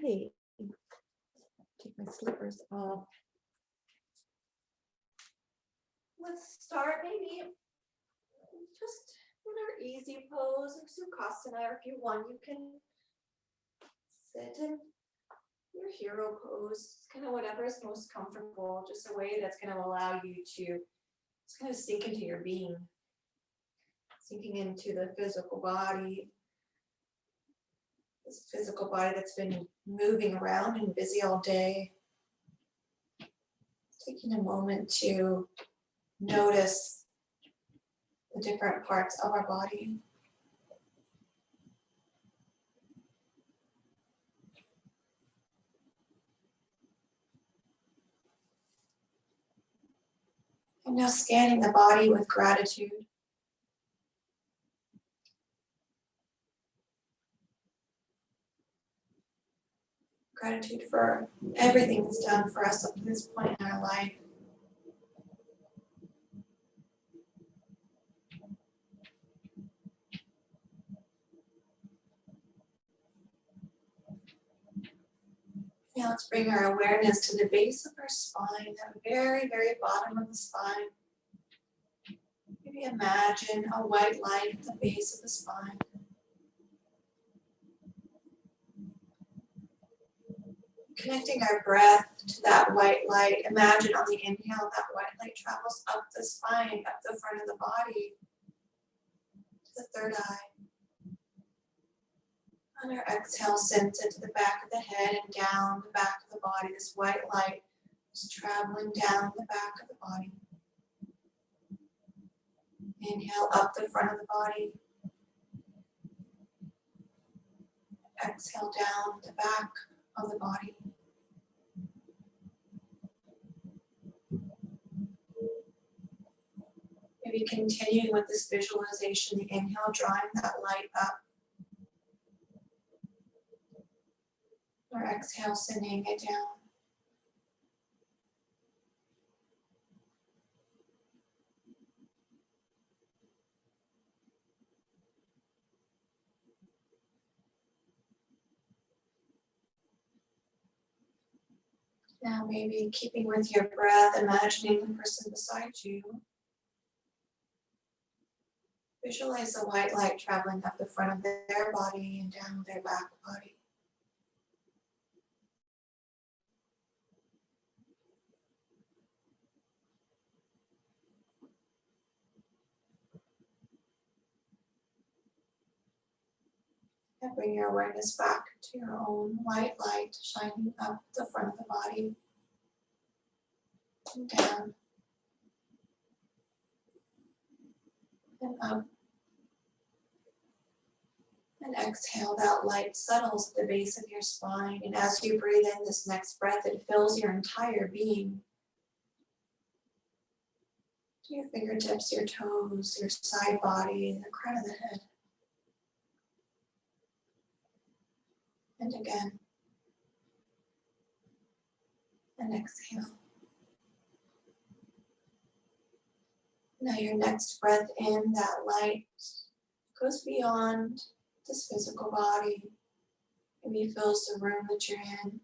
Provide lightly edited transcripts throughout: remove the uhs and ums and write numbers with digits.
Alrighty. Take my slippers off. Let's start maybe just in our easy pose of Sukhasana, or if you want, you can sit in your hero pose, kind of whatever is most comfortable, just a way that's going to allow you to just kind of sink into your being, sinking into the physical body, this physical body that's been moving around and busy all day. Taking a moment to notice the different parts of our body. And now scanning the body with gratitude. Gratitude for everything that's done for us up to this point in our life. Now let's bring our awareness to the base of our spine, that very, very bottom of the spine. Maybe imagine a white light at the base of the spine. Connecting our breath to that white light. Imagine on the inhale that white light travels up the spine, up the front of the body, to the third eye. On our exhale, sends it to the back of the head and down the back of the body. This white light is traveling down the back of the body. Inhale up the front of the body. Exhale down the back of the body. Maybe continuing with this visualization, the inhale drawing that light up. Or exhale, sending it down. Now maybe keeping with your breath, imagining the person beside you. Visualize the white light traveling up the front of their body and down their back body. And bring your awareness back to your own white light shining up the front of the body and down and up. And exhale, that light settles at the base of your spine. And as you breathe in this next breath, it fills your entire being. To your fingertips, your toes, your side body, and the crown of the head. And again. And exhale. Now your next breath in, that light goes beyond this physical body. Maybe fills the room that you're in.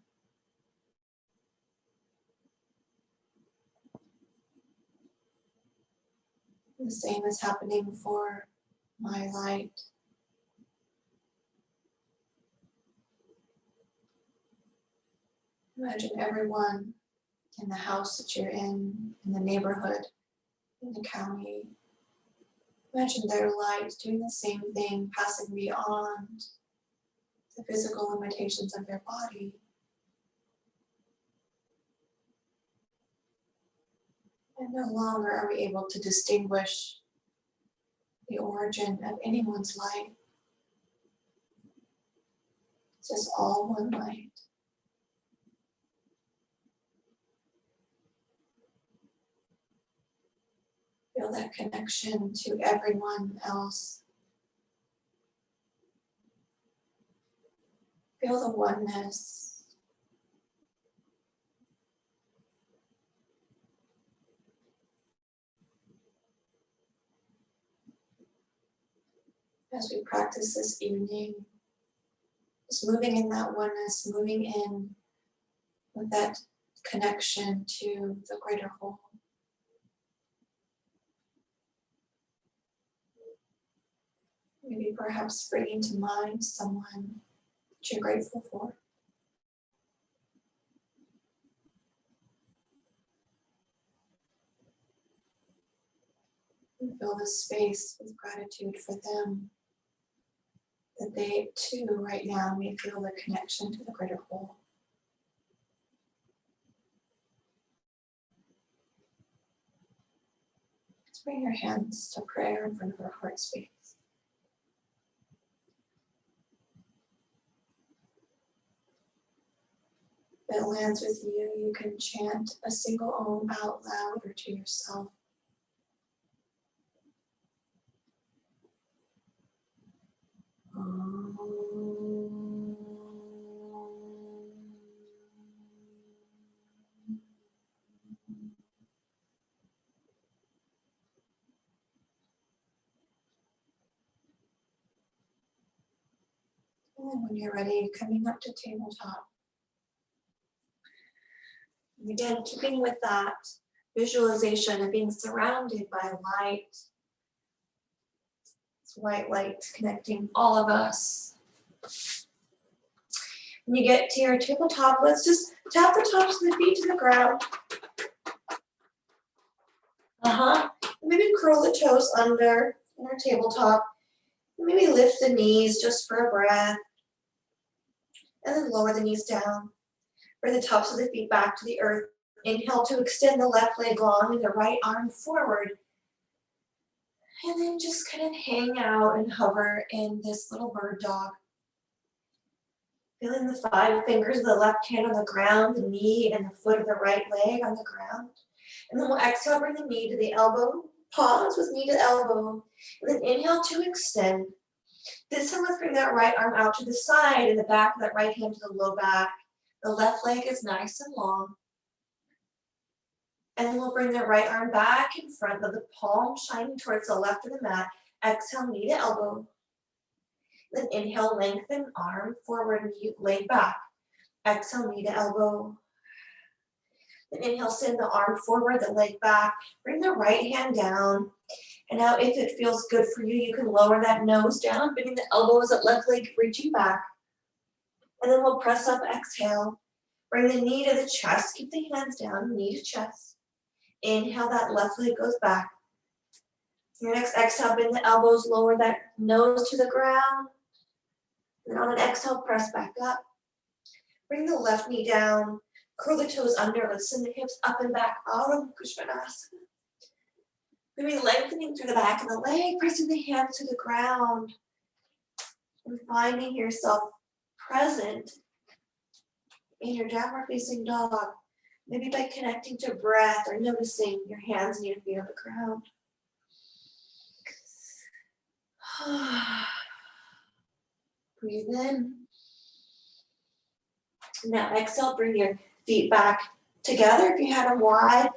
And the same is happening for my light. Imagine everyone in the house that you're in the neighborhood, in the county. Imagine their light doing the same thing, passing beyond the physical limitations of their body. And no longer are we able to distinguish the origin of anyone's light. It's just all one light. Feel that connection to everyone else. Feel the oneness. As we practice this evening, Just moving in that oneness, moving in with that connection to the greater whole. Maybe perhaps bringing to mind someone that you're grateful for. And fill this space with gratitude for them, that they too right now may feel the connection to the greater whole. Just bring your hands to prayer in front of our heart space. If it lands with you, you can chant a single Om out loud or to yourself. And then when you're ready, coming up to tabletop. And again, keeping with that visualization of being surrounded by light. It's white light connecting all of us. When you get to your tabletop, let's just tap the tops of the feet to the ground. Maybe curl the toes under in our tabletop. Maybe lift the knees just for a breath. And then lower the knees down. Bring the tops of the feet back to the earth. Inhale to extend the left leg long and the right arm forward. And then just kind of hang out and hover in this little bird dog. Feeling the 5 fingers of the left hand on the ground, the knee and the foot of the right leg on the ground. And then we'll exhale, bring the knee to the elbow. Pause with knee to the elbow. And then inhale to extend. This time let's bring that right arm out to the side and the back of that right hand to the low back. The left leg is nice and long. And then we'll bring the right arm back in front with the palm shining towards the left of the mat. Exhale, knee to elbow. Then inhale, lengthen arm forward, knee laid back. Exhale, knee to elbow. Then inhale, send the arm forward, the leg back. Bring the right hand down. And now if it feels good for you, you can lower that nose down, bending the elbows, that left leg reaching back. And then we'll press up, exhale. Bring the knee to the chest, keep the hands down, knee to chest. Inhale, that left leg goes back. Your next exhale, bend the elbows, lower that nose to the ground. Then on an exhale, press back up. Bring the left knee down, curl the toes under, let's send the hips up and back, Ardha Kushvanasana. Maybe lengthening through the back of the leg, pressing the hands to the ground, and finding yourself present in your downward facing dog. Maybe by connecting to breath or noticing your hands and your feet on the ground. Breathe in. Now exhale, bring your feet back together if you had them wide.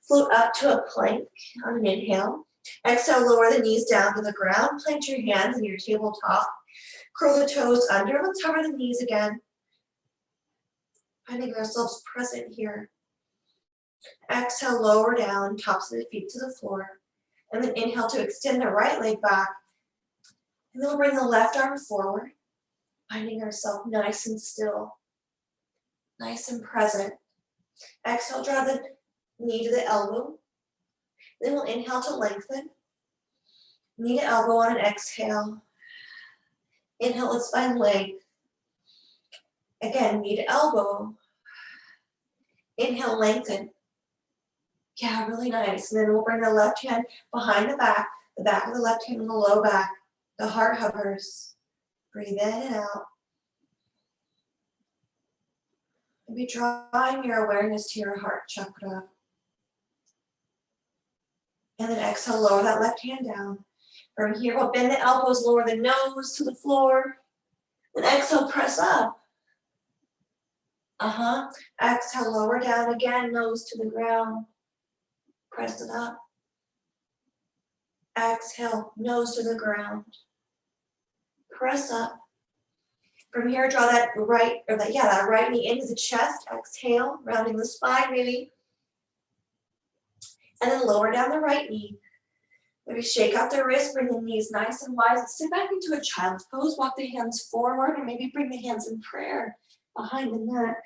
Float up to a plank on an inhale. Exhale, lower the knees down to the ground. Plant your hands in your tabletop. Curl the toes under. Let's hover the knees again. Finding ourselves present here. Exhale, lower down, tops of the feet to the floor. And then inhale to extend the right leg back. And then we'll bring the left arm forward. Finding ourselves nice and still. Nice and present. Exhale, draw the knee to the elbow. Then we'll inhale to lengthen. Knee to elbow on an exhale. Inhale, let's find length. Again, knee to elbow. Inhale, lengthen. Yeah, really nice. And then we'll bring the left hand behind the back of the left hand on the low back. The heart hovers. Breathe in and out. And be drawing your awareness to your heart chakra. And then exhale, lower that left hand down. From here, we'll bend the elbows, lower the nose to the floor. Then exhale, press up. Exhale, lower down again, nose to the ground. Press it up. Exhale, nose to the ground. Press up. From here, draw that right, or that right knee into the chest. Exhale, rounding the spine maybe. And then lower down the right knee. Maybe shake out the wrist, bring the knees nice and wide. Sit back into a child's pose. Walk the hands forward, and maybe bring the hands in prayer behind the neck.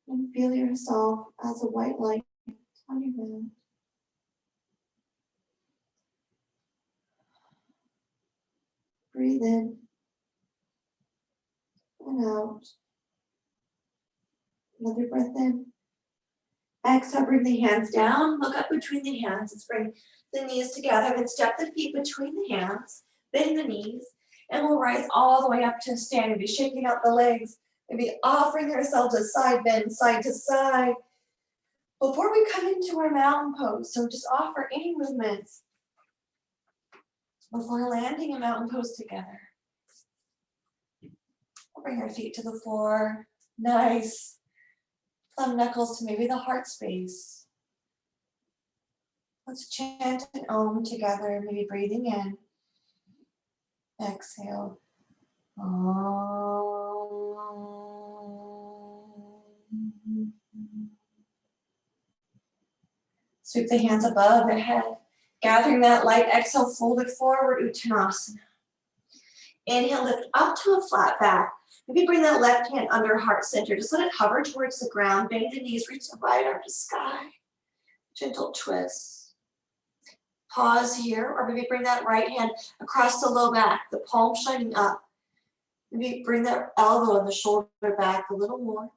And feel yourself as a white light on your mat. Breathe in and out. Another breath in. Exhale, bring the hands down. Look up between the hands. Let's bring the knees together. Then step the feet between the hands. Bend the knees. And we'll rise all the way up to a stand. Maybe shaking out the legs. Maybe offering ourselves a side bend, side to side. Before we come into our mountain pose, so just offer any movements before landing a mountain pose together. We'll bring our feet to the floor. Nice. Thumb knuckles to maybe the heart space. Let's chant an Om together, maybe breathing in. Exhale. Om. Sweep the hands above the head. Gathering that light exhale, fold it forward, Uttanasana. Inhale, lift up to a flat back. Maybe bring that left hand under heart center. Just let it hover towards the ground. Bend the knees, reach the right arm to sky. Gentle twist. Pause here, or maybe bring that right hand across the low back, the palm shining up. Maybe bring that elbow and the shoulder back a little more.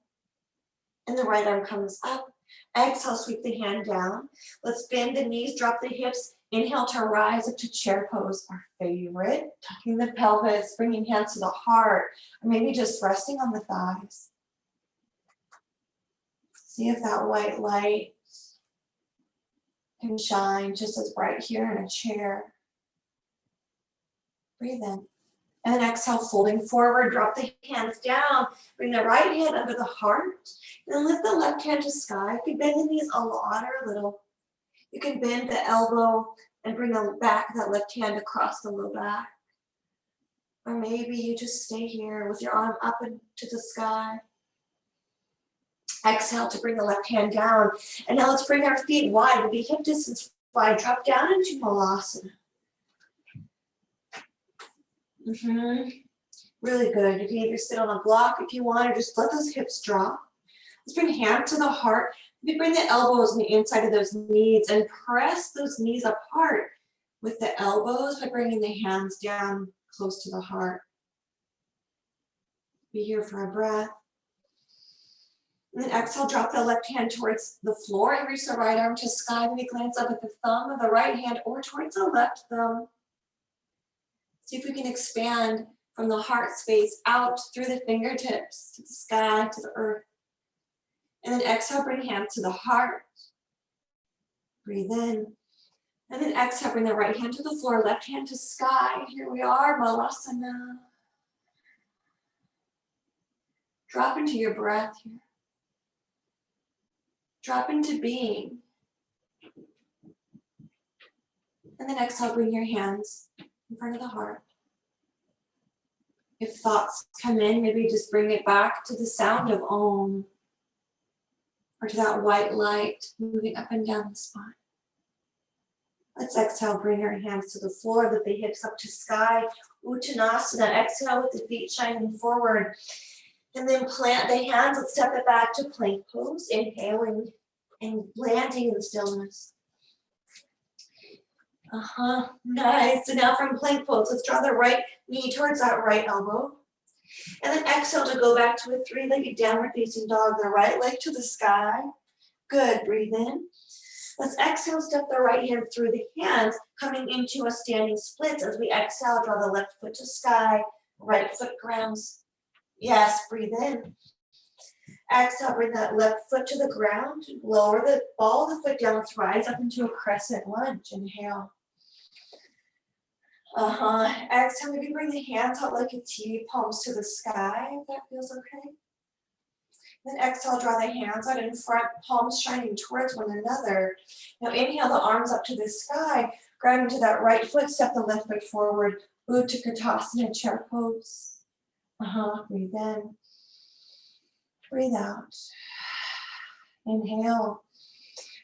And the right arm comes up. Exhale, sweep the hand down. Let's bend the knees, drop the hips. Inhale to rise up to chair pose, our favorite. Tucking the pelvis, bringing hands to the heart, or maybe just resting on the thighs. See if that white light can shine just as bright here in a chair. Breathe in. And then exhale, folding forward, drop the hands down. Bring the right hand under the heart. And then lift the left hand to sky. You can bend the knees a lot or a little. You can bend the elbow and bring the back of that left hand across the low back. Or maybe you just stay here with your arm up into the sky. Exhale to bring the left hand down. And now let's bring our feet wide. We'll be hip distance wide. Drop down into Malasana. Really good. You can either sit on a block if you want, or just let those hips drop. Let's bring hand to the heart. Maybe bring the elbows on the inside of those knees and press those knees apart with the elbows by bringing the hands down close to the heart. Be here for a breath. And then exhale, drop the left hand towards the floor and reach the right arm to sky. Maybe glance up at the thumb of the right hand or towards the left thumb. See if we can expand from the heart space out through the fingertips to the sky, to the earth. And then exhale, bring hands to the heart. Breathe in. And then exhale, bring the right hand to the floor, left hand to sky. Here we are, Malasana. Drop into your breath here. Drop into being. And then exhale, bring your hands in front of the heart. If thoughts come in, maybe just bring it back to the sound of Om, or to that white light moving up and down the spine. Let's exhale, bring our hands to the floor, lift the hips up to sky. Uttanasana, exhale with the feet shining forward. And then plant the hands, let's step it back to plank pose, inhaling and landing in stillness. Nice. So now from plank pose, let's draw the right knee towards that right elbow. And then exhale to go back to a three-legged downward facing dog, the right leg to the sky. Good, breathe in. Let's exhale, step the right hand through the hands, coming into a standing split. As we exhale, draw the left foot to sky, right foot grounds. Yes, breathe in. Exhale, bring that left foot to the ground. Lower the ball of the foot down. Let's rise up into a crescent lunge. Inhale. Exhale, maybe bring the hands out like a T, palms to the sky, if that feels okay. Then exhale, draw the hands out in front, palms shining towards one another. Now inhale the arms up to the sky, ground into that right foot, step the left foot forward, Utkatasana, chair pose. Breathe in, breathe out. Inhale,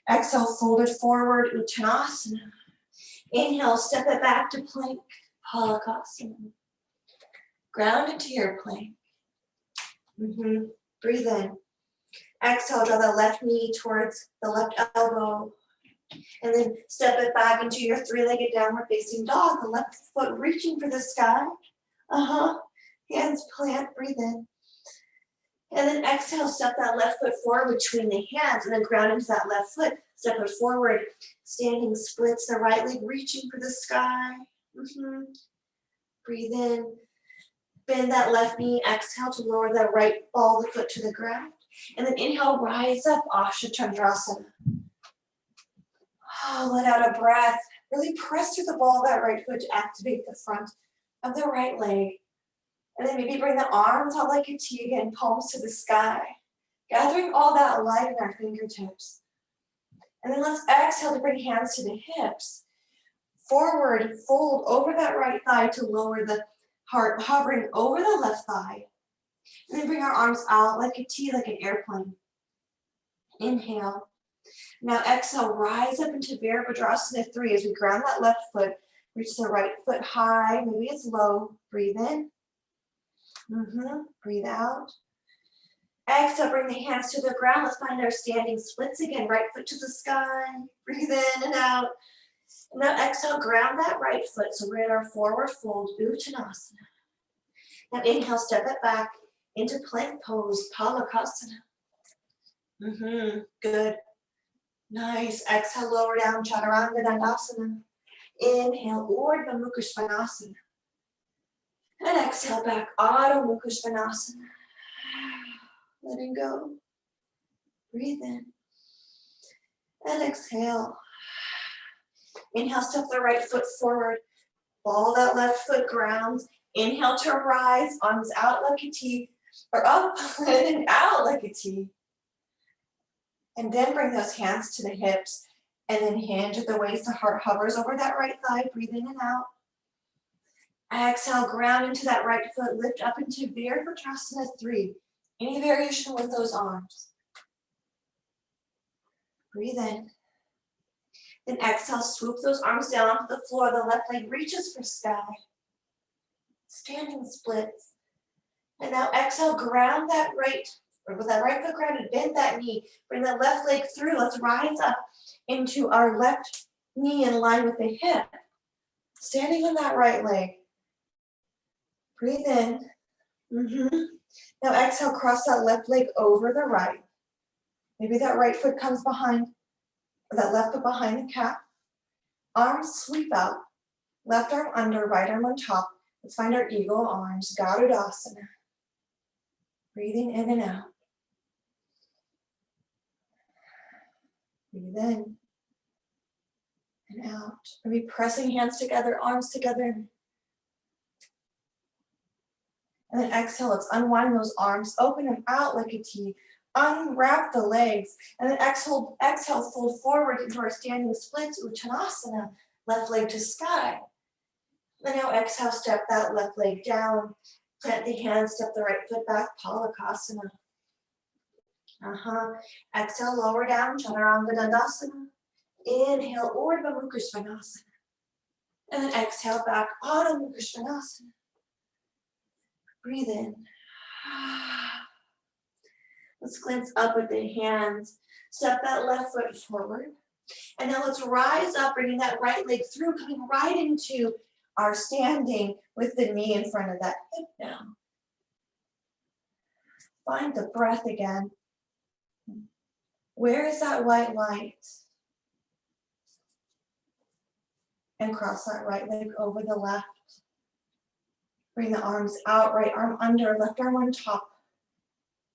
exhale, fold it forward, Uttanasana. Inhale, step it back to plank, Palakasana. Ground into your plank. Breathe in. Exhale, draw the left knee towards the left elbow. And then step it back into your three-legged downward facing dog, the left foot reaching for the sky. Hands plant, breathe in. And then exhale, step that left foot forward between the hands and then ground into that left foot. Step it forward, standing splits, the right leg reaching for the sky. Breathe in. Bend that left knee, exhale to lower that right ball of the foot to the ground. And then inhale, rise up, Asha Chandrasana. Let out a breath. Really press through the ball of that right foot to activate the front of the right leg. And then maybe bring the arms out like a T again, palms to the sky. Gathering all that light in our fingertips. And then let's exhale to bring hands to the hips. Forward, fold over that right thigh to lower the heart, hovering over the left thigh. And then bring our arms out like a T, like an airplane. Inhale. Now exhale, rise up into Virabhadrasana 3 as we ground that left foot. Reach the right foot high, maybe it's low. Breathe in. Breathe out. Exhale, bring the hands to the ground. Let's find our standing splits again. Right foot to the sky. Breathe in and out. And now exhale, ground that right foot. So we're in our forward fold, Uttanasana. Now inhale, step it back into plank pose, Palakasana. Good. Nice. Exhale, lower down, Chaturanga Dandasana. Inhale, Urdhva Mukha Svanasana. And exhale back, Adho Mukha Svanasana. Letting go. Breathe in. And exhale. Inhale, step the right foot forward. Ball that left foot grounds. Inhale to rise, arms out like a T, or up and then out like a T. And then bring those hands to the hips and then hinge at the waist. The heart hovers over that right thigh. Breathe in and out. Exhale, ground into that right foot. Lift up into Virabhadrasana 3. Any variation with those arms. Breathe in. Then exhale, swoop those arms down onto the floor. The left leg reaches for sky. Standing splits. And now exhale, ground that right, or with that right foot grounded, bend that knee. Bring that left leg through. Let's rise up into our left knee in line with the hip. Standing on that right leg. Breathe in. Now exhale, cross that left leg over the right. Maybe that right foot comes behind, or that left foot behind the calf. Arms sweep out. Left arm under, right arm on top. Let's find our eagle arms, Garudasana. Breathing in and out. Breathe in and out. Maybe pressing hands together, arms together. And then exhale, let's unwind those arms, open them out like a T. Unwrap the legs. And then exhale, fold forward into our standing splits, Uttanasana. Left leg to sky. And now exhale, step that left leg down. Plant the hands, step the right foot back, Palakasana. Exhale, lower down, Chaturanga Dandasana. Inhale, Urdhva Mukha Svanasana. And then exhale back, Adho Mukha Svanasana. Breathe in. Let's glance up with the hands. Step that left foot forward. And now let's rise up, bringing that right leg through, coming right into our standing with the knee in front of that hip now. Find the breath again. Where is that white light? And cross that right leg over the left. Bring the arms out, right arm under, left arm on top.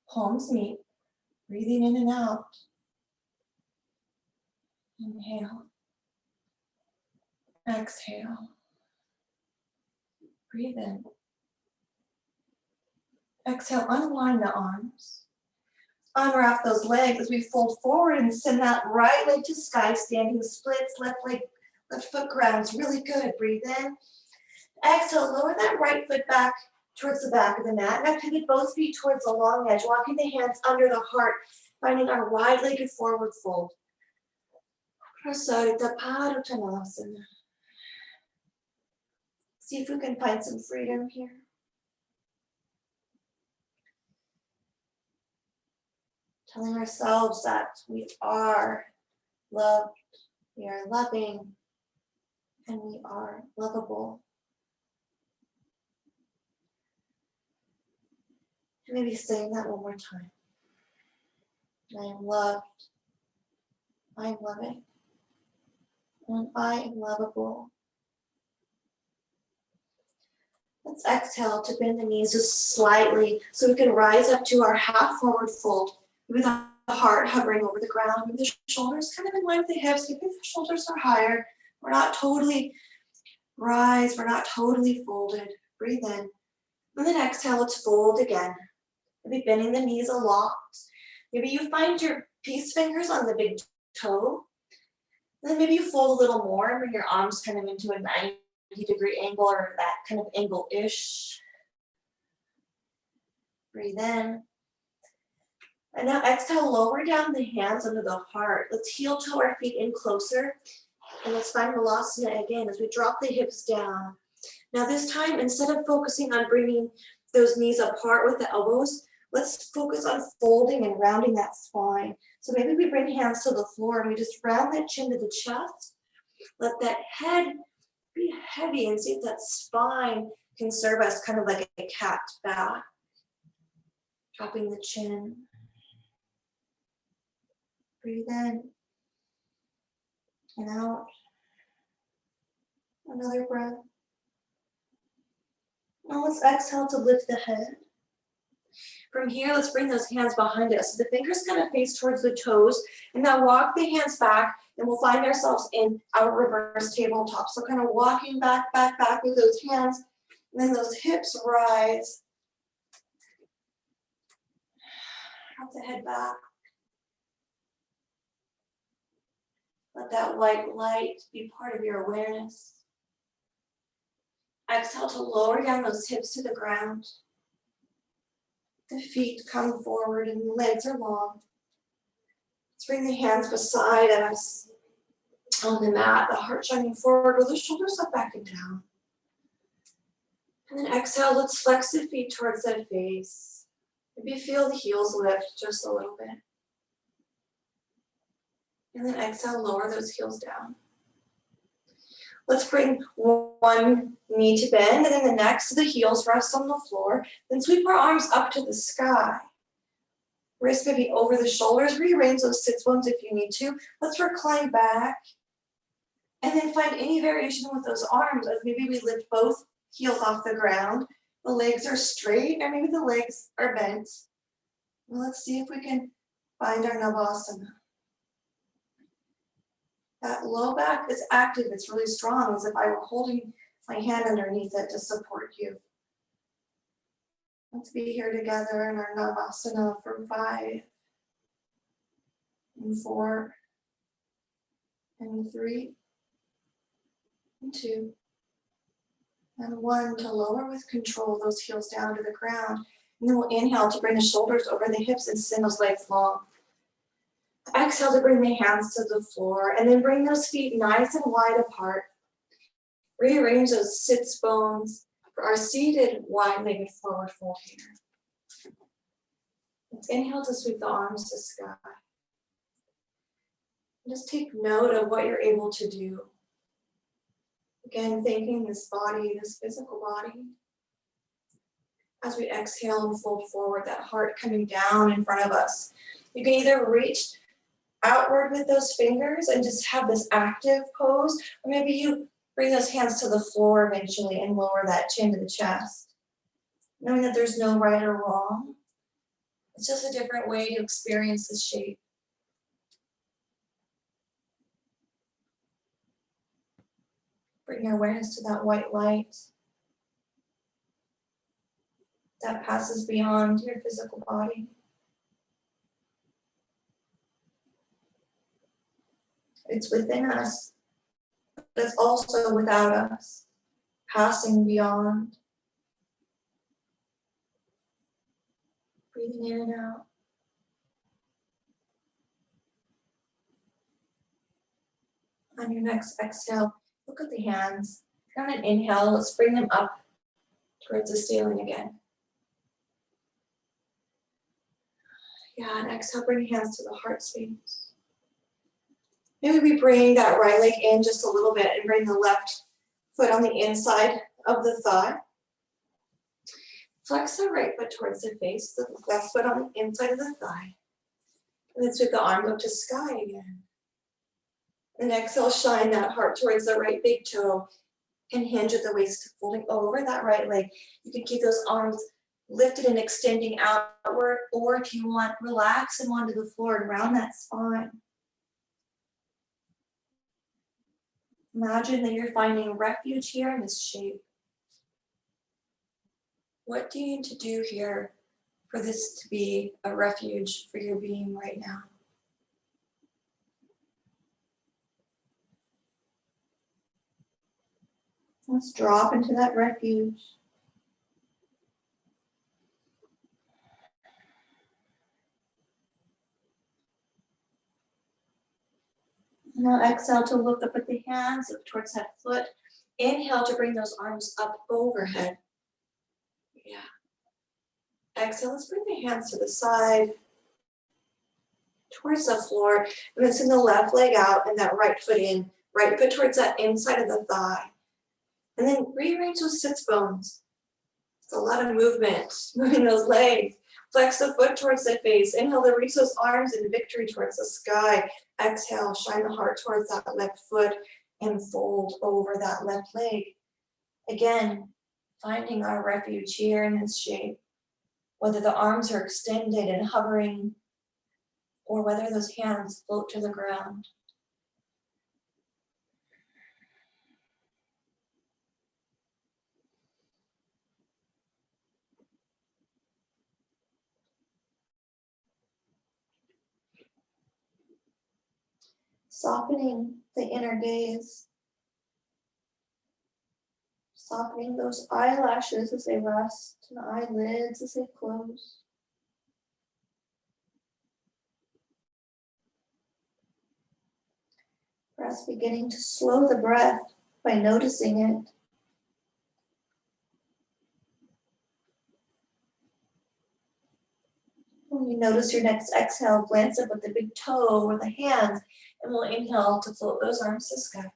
Palms meet. Breathing in and out. Inhale. Exhale. Breathe in. Exhale, unwind the arms. Unwrap those legs as we fold forward and send that right leg to sky, standing splits, left foot grounds. Really good. Breathe in. Exhale, lower that right foot back towards the back of the mat. Now pivot both feet towards the long edge, walking the hands under the heart, finding our wide-legged forward fold. Prasarita Padottanasana. See if we can find some freedom here. Telling ourselves that we are loved, we are loving, and we are lovable. And maybe saying that one more time. I am loved, I am loving, and I am lovable. Let's exhale to bend the knees just slightly so we can rise up to our half forward fold with the heart hovering over the ground, with the shoulders kind of in line with the hips. Maybe the shoulders are higher. We're not totally rise, we're not totally folded. Breathe in. And then exhale, let's fold again. Maybe bending the knees a lot. Maybe you find your peace fingers on the big toe. And then maybe you fold a little more and bring your arms kind of into a 90-degree angle or that kind of angle-ish. Breathe in. And now exhale, lower down the hands under the heart. Let's heel toe our feet in closer. And let's find Malasana again as we drop the hips down. Now this time, instead of focusing on bringing those knees apart with the elbows, let's focus on folding and rounding that spine. So maybe we bring hands to the floor and we just round that chin to the chest. Let that head be heavy and see if that spine can serve us kind of like a cat back. Dropping the chin. Breathe in and out. Another breath. Now let's exhale to lift the head. From here, let's bring those hands behind us. So the fingers kind of face towards the toes, and now walk the hands back, and we'll find ourselves in our reverse tabletop. So kind of walking back with those hands, and then those hips rise. Drop the head back. Let that white light be part of your awareness. Exhale to lower down those hips to the ground. The feet come forward and the legs are long. Let's bring the hands beside us on the mat, the heart shining forward with the shoulders up, back, and down. And then exhale, let's flex the feet towards that face. Maybe feel the heels lift just a little bit. And then exhale, lower those heels down. Let's bring one knee to bend, and then the next to the heels rest on the floor. Then sweep our arms up to the sky. Wrists maybe over the shoulders. Rearrange those sits bones if you need to. Let's recline back. And then find any variation with those arms as maybe we lift both heels off the ground. The legs are straight, or maybe the legs are bent. Well, let's see if we can find our Navasana. That low back is active, it's really strong, as if I were holding my hand underneath it to support you. Let's be here together in our Navasana for 5, and 4, and 3, and 2, and 1 to lower with control those heels down to the ground. And then we'll inhale to bring the shoulders over the hips and send those legs long. Exhale to bring the hands to the floor, and then bring those feet nice and wide apart. Rearrange those sits bones for our seated wide-legged forward fold here. Let's inhale to sweep the arms to sky. Just take note of what you're able to do. Again, thanking this body, this physical body. As we exhale and fold forward, that heart coming down in front of us. You can either reach outward with those fingers and just have this active pose, or maybe you bring those hands to the floor eventually and lower that chin to the chest. Knowing that there's no right or wrong. It's just a different way to experience this shape. Bring your awareness to that white light that passes beyond your physical body. It's within us, but it's also without us, passing beyond. Breathing in and out. On your next exhale, look at the hands. On an inhale, let's bring them up towards the ceiling again. Yeah, and exhale, bring your hands to the heart space. Maybe we bring that right leg in just a little bit and bring the left foot on the inside of the thigh. Flex the right foot towards the face, the left foot on the inside of the thigh. And then sweep the arms up to sky again. And exhale, shine that heart towards the right big toe and hinge at the waist, folding over that right leg. You can keep those arms lifted and extending outward, or if you want, relax them onto the floor and round that spine. Imagine that you're finding refuge here in this shape. What do you need to do here for this to be a refuge for your being right now? Let's drop into that refuge. Now exhale to look up at the hands, look towards that foot. Inhale to bring those arms up overhead. Yeah. Exhale, let's bring the hands to the side, towards the floor, and then send the left leg out and that right foot in. Right foot towards that inside of the thigh. And then rearrange those sits bones. It's a lot of movement, moving those legs. Flex the foot towards the face. Inhale to reach those arms in victory towards the sky. Exhale, shine the heart towards that left foot and fold over that left leg. Again, finding our refuge here in this shape. Whether the arms are extended and hovering, or whether those hands float to the ground. Softening the inner gaze. Softening those eyelashes as they rest and the eyelids as they close. Perhaps beginning to slow the breath by noticing it. When you notice your next exhale, glance up at the big toe or the hands, and we'll inhale to float those arms to sky.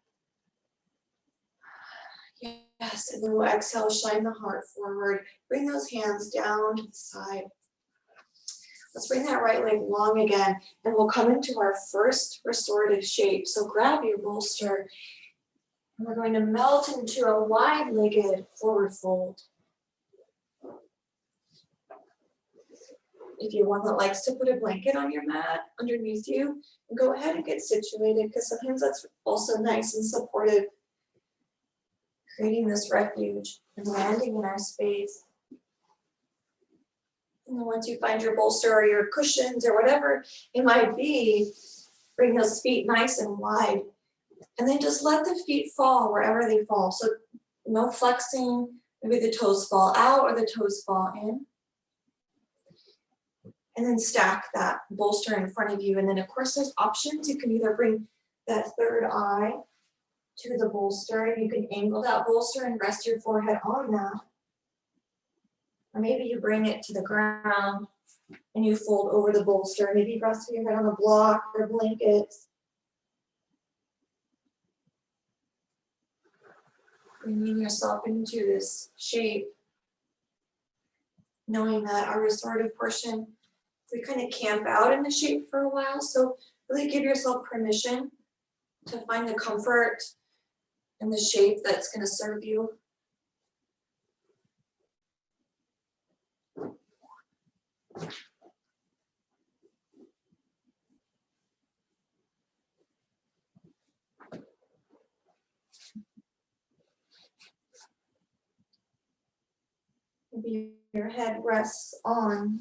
Yes, and then we'll exhale, shine the heart forward. Bring those hands down to the side. Let's bring that right leg long again, and we'll come into our first restorative shape. So grab your bolster, and we're going to melt into a wide-legged forward fold. If you're one that likes to put a blanket on your mat underneath you, go ahead and get situated, because sometimes that's also nice and supportive. Creating this refuge and landing in our space. And then once you find your bolster or your cushions or whatever it might be, bring those feet nice and wide. And then just let the feet fall wherever they fall. So no flexing, maybe the toes fall out or the toes fall in. And then stack that bolster in front of you. And then of course there's options. You can either bring that third eye to the bolster. You can angle that bolster and rest your forehead on that. Or maybe you bring it to the ground and you fold over the bolster. Maybe you rest your head on a block or blankets. Bringing yourself into this shape, knowing that our restorative portion, we kind of camp out in the shape for a while. So really give yourself permission to find the comfort and the shape that's going to serve you. Maybe your head rests on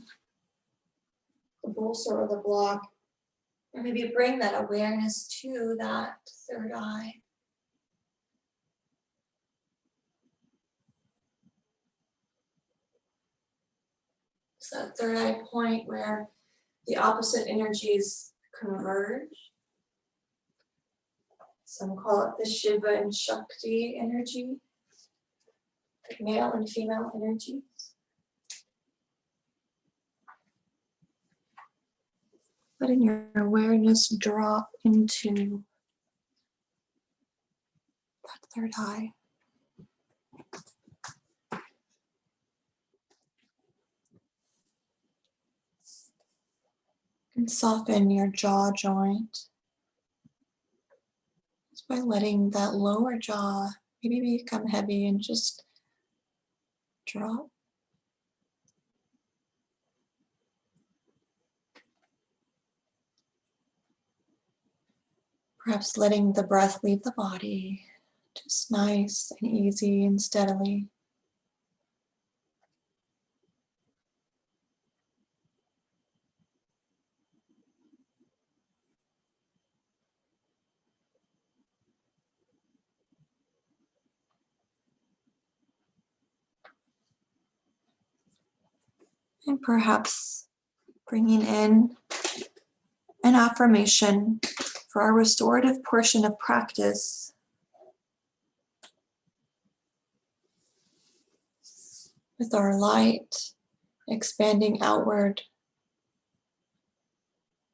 the bolster or the block, And maybe bring that awareness to that third eye. It's that third eye point where the opposite energies converge. Some call it the Shiva and Shakti energy, male and female energies. Letting your awareness drop into that third eye. And soften your jaw joint just by letting that lower jaw maybe become heavy and just drop. Perhaps letting the breath leave the body, just nice and easy and steadily. And perhaps bringing in an affirmation for our restorative portion of practice. With our light expanding outward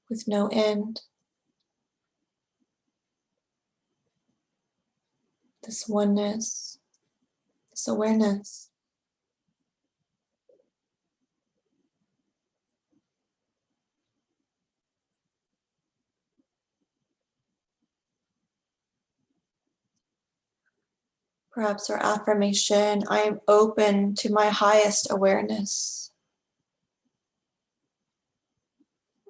with no end. This oneness, this awareness. Perhaps our affirmation, I am open to my highest awareness.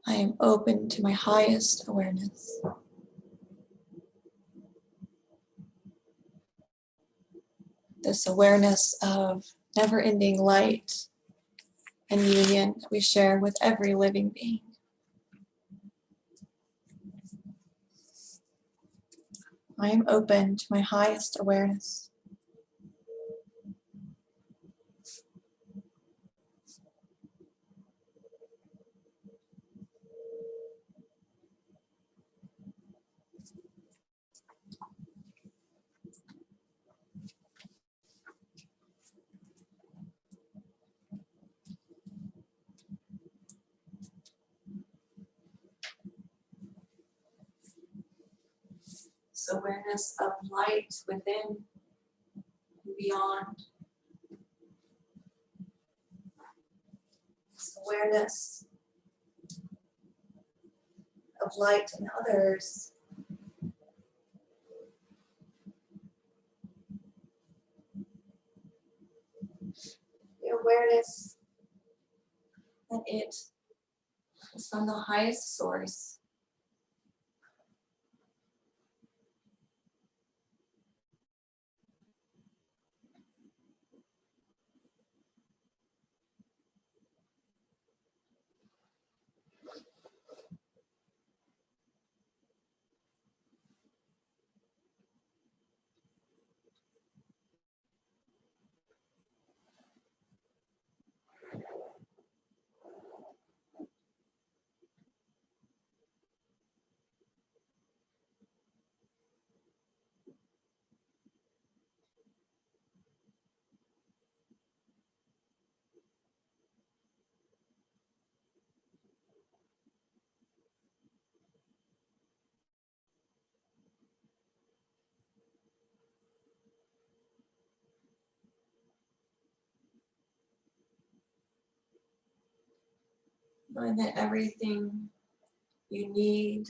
I am open to my highest awareness. This awareness of never-ending light and union that we share with every living being. I am open to my highest awareness. This awareness of light within and beyond. This awareness of light in others. The awareness that it is from the highest source. Knowing that everything you need,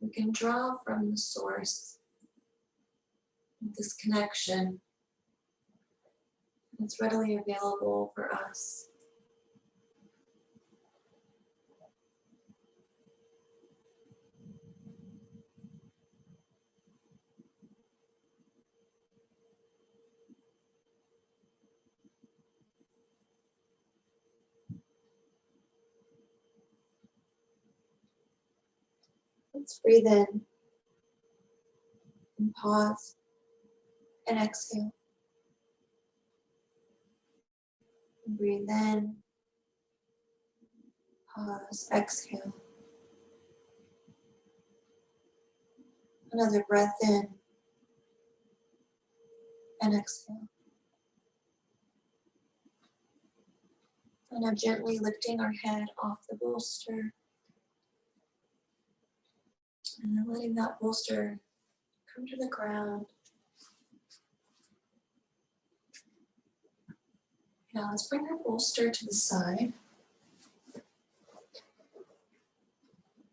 you can draw from the source. This connection, it's readily available for us. Let's breathe in and pause and exhale. Breathe in, pause, exhale. Another breath in and exhale. And now gently lifting our head off the bolster and then letting that bolster come to the ground. Now let's bring our bolster to the side.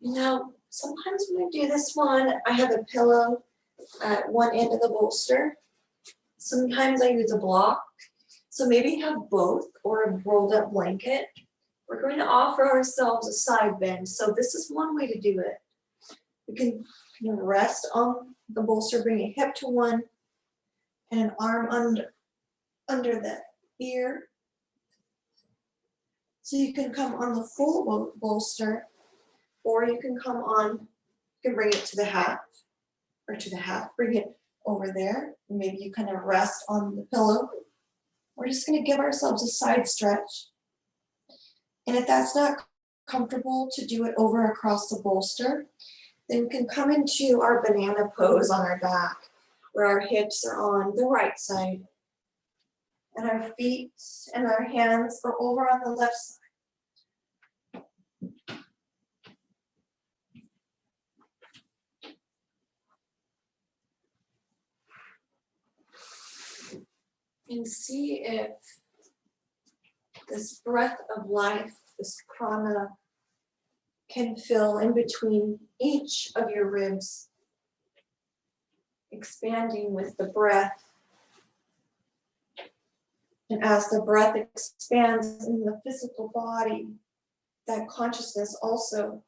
Now, sometimes when I do this one, I have a pillow at one end of the bolster. Sometimes I use a block. So maybe have both or a rolled up blanket. We're going to offer ourselves a side bend. So this is one way to do it. We can rest on the bolster, bring a hip to one and an arm under the ear. So you can come on the full bolster, or you can come on, you can bring it to the half, bring it over there. And maybe you kind of rest on the pillow. We're just going to give ourselves a side stretch. And if that's not comfortable to do it over across the bolster, then we can come into our banana pose on our back, where our hips are on the right side and our feet and our hands are over on the left side. And see if this breath of life, this prana, can fill in between each of your ribs, expanding with the breath. And as the breath expands in the physical body, that consciousness also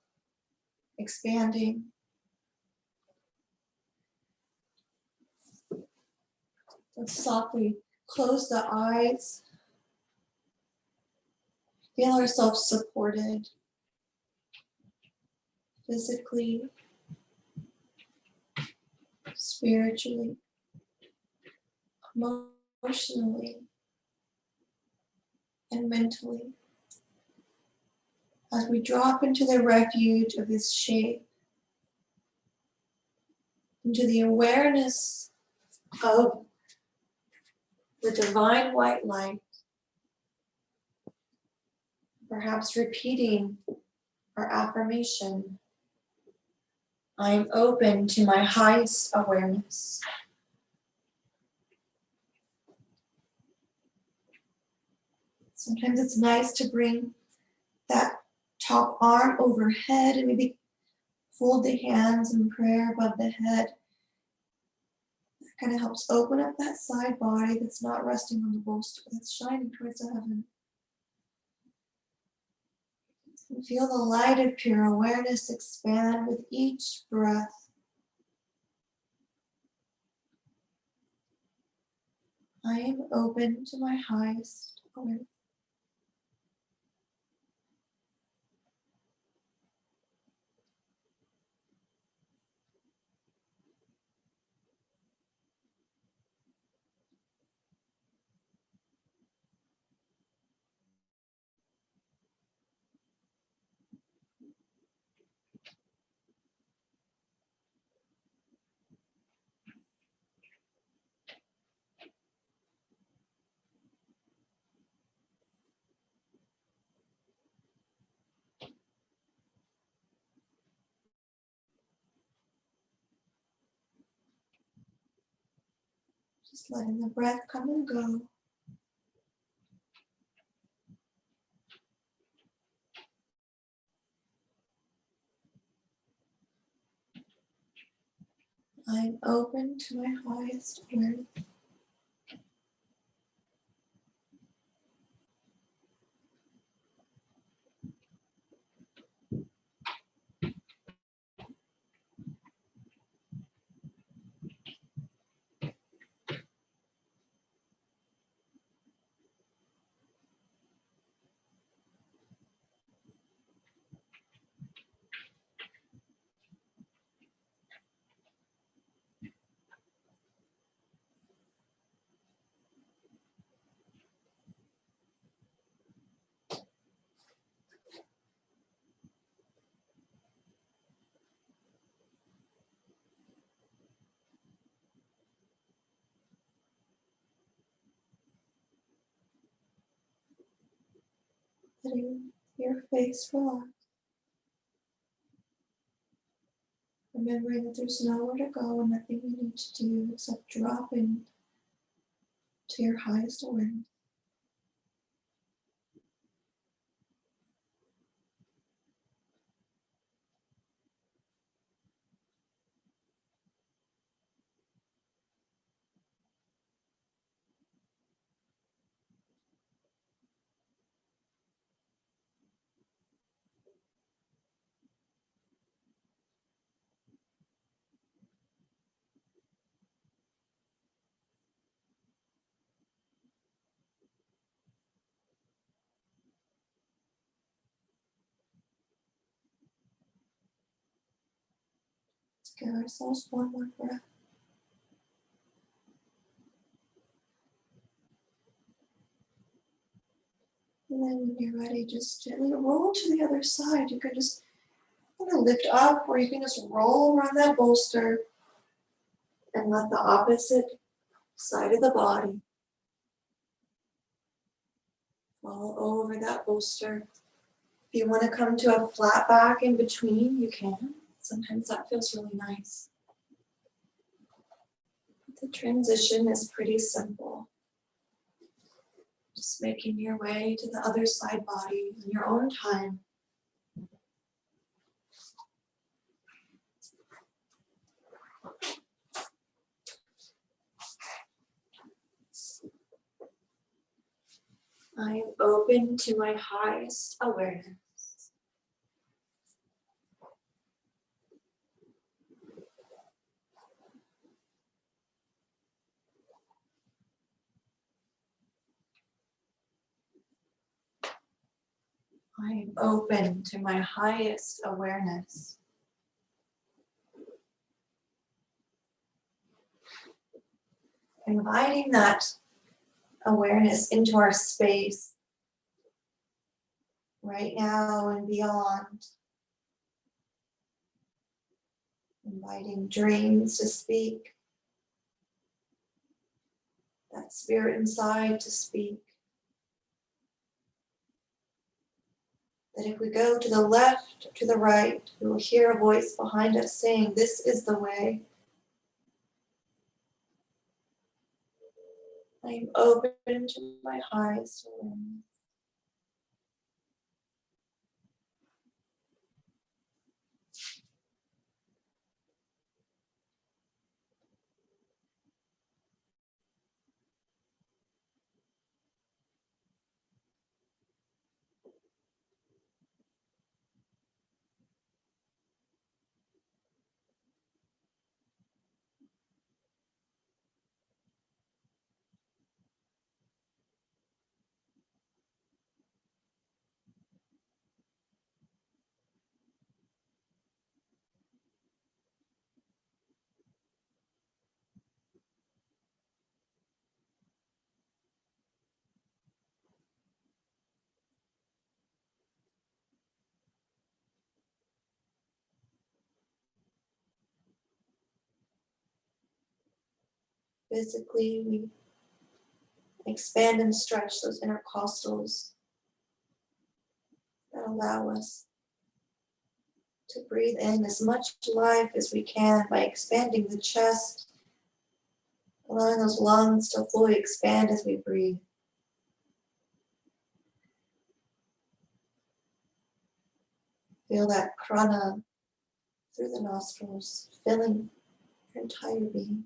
expanding. Let's softly close the eyes. Feel ourselves supported physically, spiritually, emotionally, and mentally. As we drop into the refuge of this shape, into the awareness of the divine white light, perhaps repeating our affirmation, I am open to my highest awareness. Sometimes it's nice to bring that top arm overhead and maybe fold the hands in prayer above the head. That kind of helps open up that side body that's not resting on the bolster, that's shining towards the heaven. And feel the light of pure awareness expand with each breath. I am open to my highest awareness. Just letting the breath come and go. I am open to my highest awareness. Letting your face relax. Remembering that there's nowhere to go and nothing you need to do except drop in to your highest awareness. Let's give ourselves one more breath. And then when you're ready, just gently roll to the other side. You can just kind of lift up, or you can just roll around that bolster and let the opposite side of the body fall over that bolster. If you want to come to a flat back in between, you can. Sometimes that feels really nice. The transition is pretty simple. Just making your way to the other side body in your own time. I am open to my highest awareness. I am open to my highest awareness. Inviting that awareness into our space right now and beyond. Inviting dreams to speak, that spirit inside to speak. That if we go to the left or to the right, we will hear a voice behind us saying, "This is the way." I am open to my highest awareness. Physically, we expand and stretch those intercostals that allow us to breathe in as much life as we can by expanding the chest, allowing those lungs to fully expand as we breathe. Feel that prana through the nostrils, filling your entire being.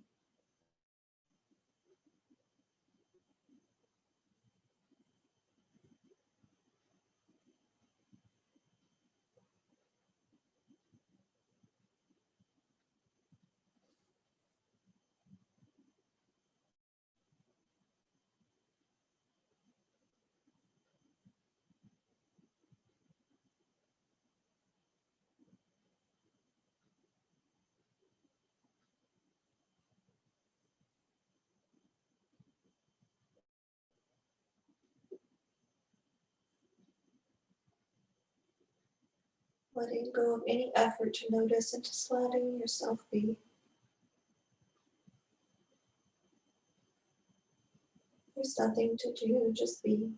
Letting go of any effort to notice and just letting yourself be. There's nothing to do, just be.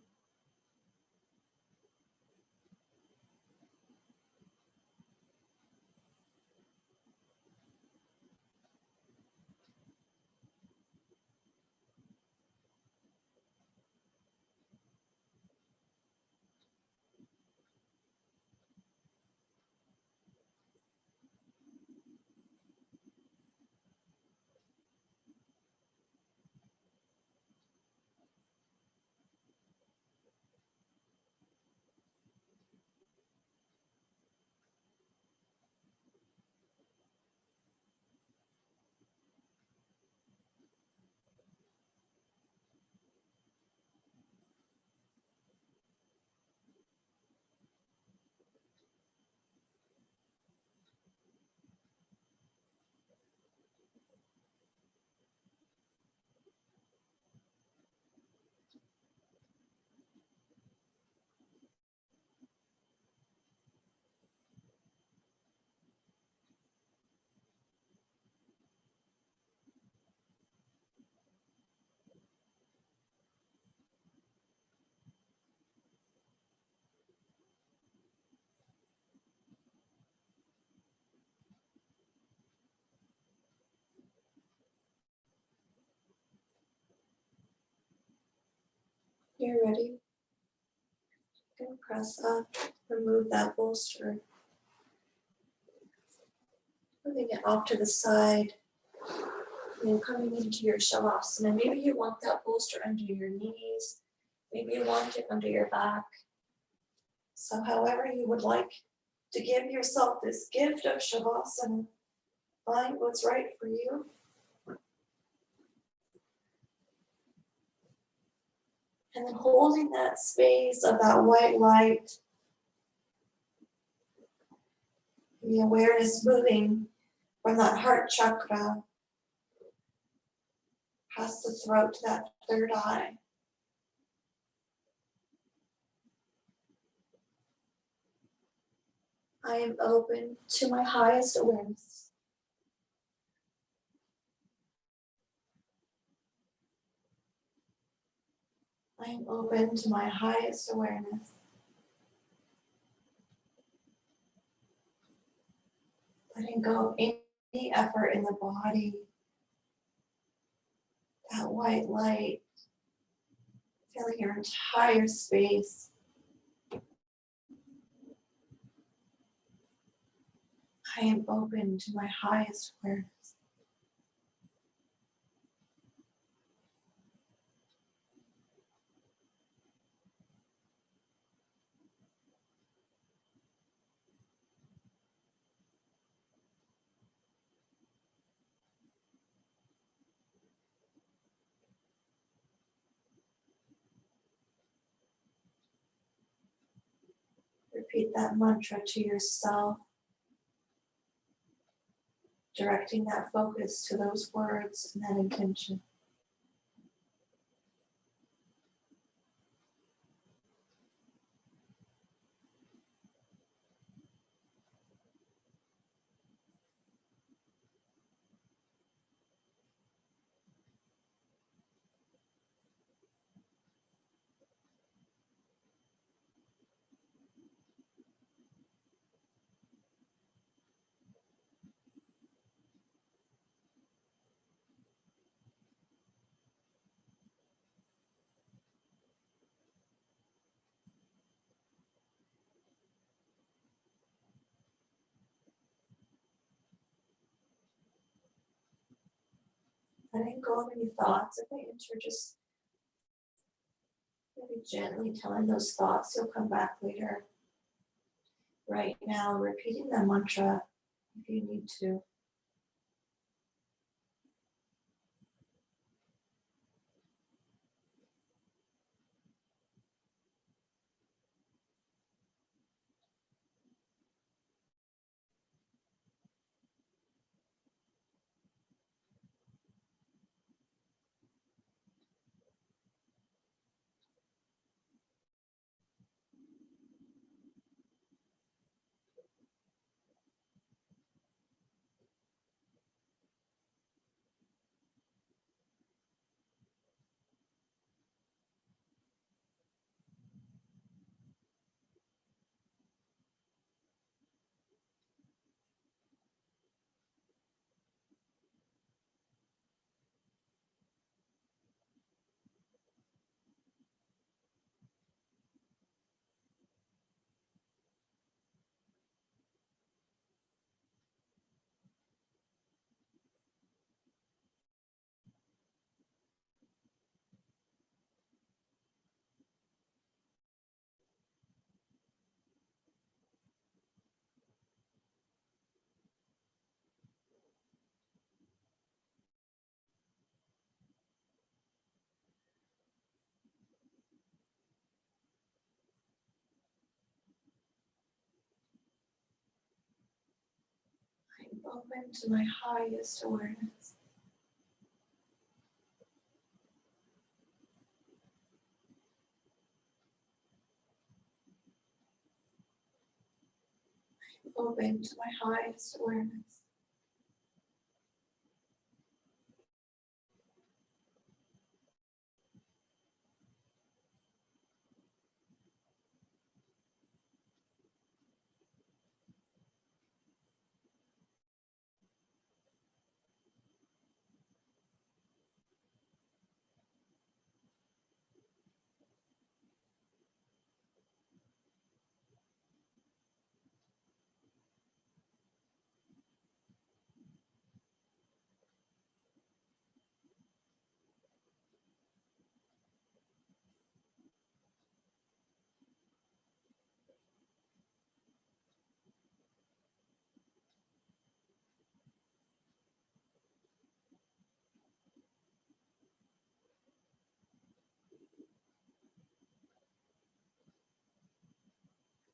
You're ready. You can press up, remove that bolster, moving it off to the side, and then coming into your shavasana. Maybe you want that bolster under your knees, maybe you want it under your back. So however you would like to give yourself this gift of shavasana, find what's right for you. And then holding that space of that white light, the awareness moving from that heart chakra past the throat to that third eye. I am open to my highest awareness. I am open to my highest awareness. Letting go of any effort in the body. That white light, filling your entire space. I am open to my highest awareness. Repeat that mantra to yourself, directing that focus to those words and that intention. Letting go of any thoughts if they enter, just maybe gently telling those thoughts you'll come back later. Right now, repeating the mantra if you need to. I'm open to my highest awareness. Open to my highest awareness.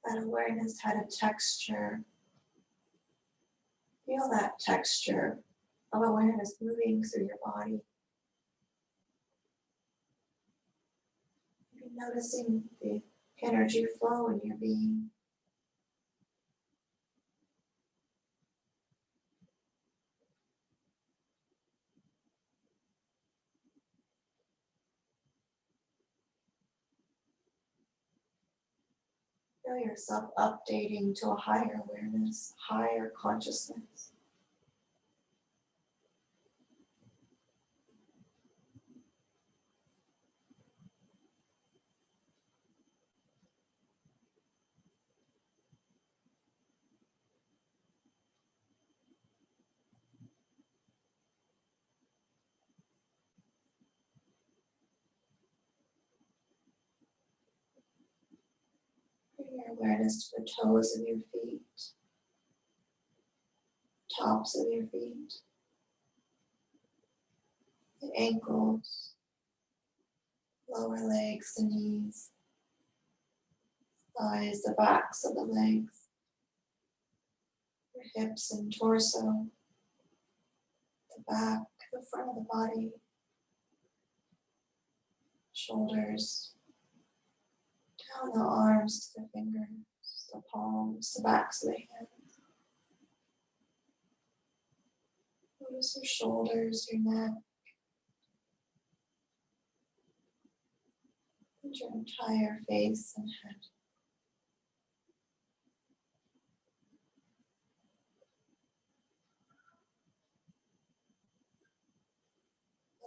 That awareness had a texture. Feel that texture of awareness moving through your body. Maybe noticing the energy flow in your being. Feel yourself updating to a higher awareness, higher consciousness. Bring your awareness to the toes of your feet, tops of your feet, the ankles, lower legs, the knees, thighs, the backs of the legs, your hips and torso, the back, the front of the body, shoulders, down the arms to the fingers, the palms, the backs of the hands. Notice your shoulders, your neck, and your entire face and head.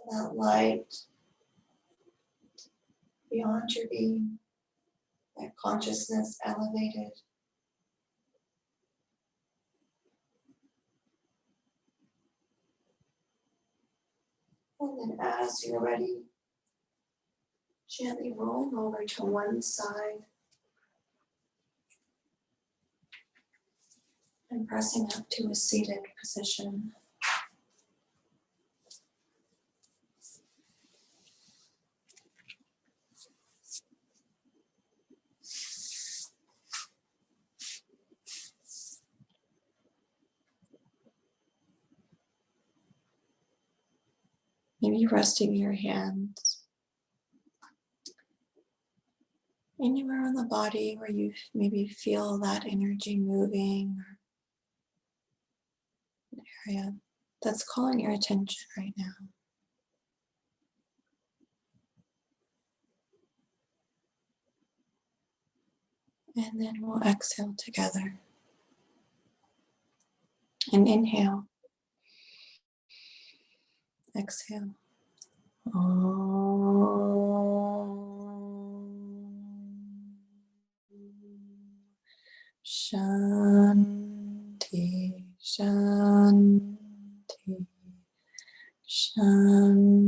Let that light beyond your being, that consciousness elevated. And then as you're ready, gently roll over to one side and pressing up to a seated position. Maybe resting your hands anywhere on the body where you maybe feel that energy moving, or an area that's calling your attention right now. And then we'll exhale together. And inhale. Exhale. Shanti, Shanti, Shanti.